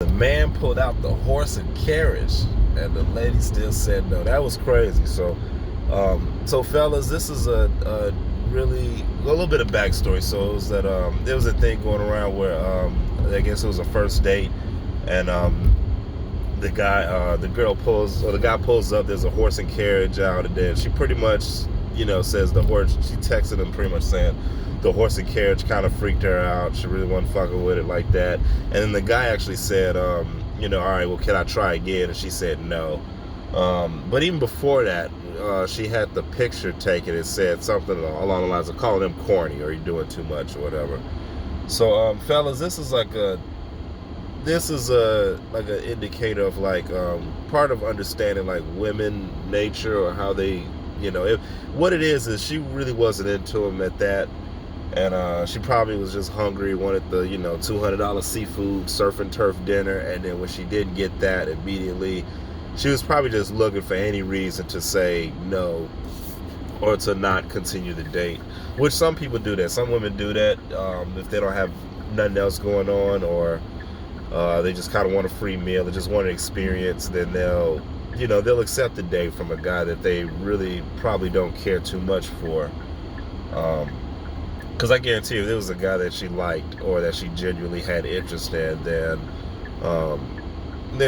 The man pulled out the horse and carriage, and the lady still said no. That was crazy. So fellas, this is a really a little bit of backstory. So it was that there was a thing going around where I guess it was a first date, and the guy pulls up. There's a horse and carriage out, and then she pretty much says the horse. She texted him pretty much saying the horse and carriage kind of freaked her out. She really wasn't fucking with it like that. And then the guy actually said, all right, well, can I try again? And she said no. But even before that, she had the picture taken. It said something along the lines of calling him corny or you're doing too much or whatever. So, fellas, this is like an indicator of part of understanding like women nature or how they, what it is she really wasn't into him at that. And she probably was just hungry, wanted the, $200 seafood, surf and turf dinner. And then when she didn't get that immediately, she was probably just looking for any reason to say no or to not continue the date, which some people do that. Some women do that if they don't have nothing else going on, or they just kind of want a free meal, they just want an experience, then they'll accept the date from a guy that they really probably don't care too much for. Because I guarantee you, if it was a guy that she liked or that she genuinely had interest in, then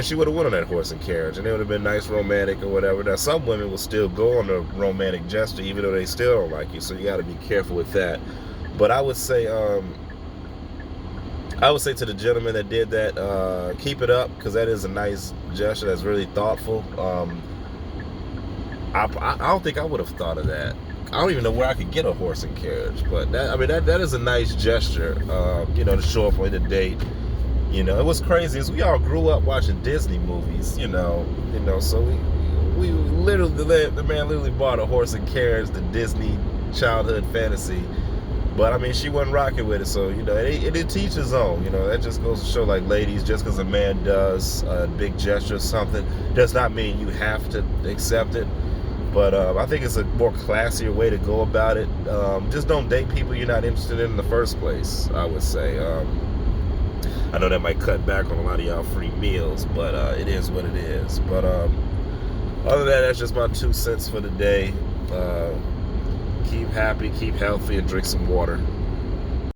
she would have went on that horse and carriage, and it would have been nice, romantic, or whatever. Now, some women will still go on a romantic gesture, even though they still don't like you. So you got to be careful with that. But I would say to the gentleman that did that, keep it up, because that is a nice gesture. That's really thoughtful. I don't think I would have thought of that. I don't even know where I could get a horse and carriage, but that is a nice gesture, to show up on the date. It was crazy is we all grew up watching Disney movies, so we literally, the man literally bought a horse and carriage, the Disney childhood fantasy. But she wasn't rocking with it, so it teaches his own. That just goes to show, like, ladies, just because a man does a big gesture or something does not mean you have to accept it. But I think it's a more classier way to go about it. Just don't date people you're not interested in the first place, I would say. I know that might cut back on a lot of y'all free meals, but it is what it is. But other than that, that's just my 2 cents for the day. Keep happy, keep healthy, and drink some water.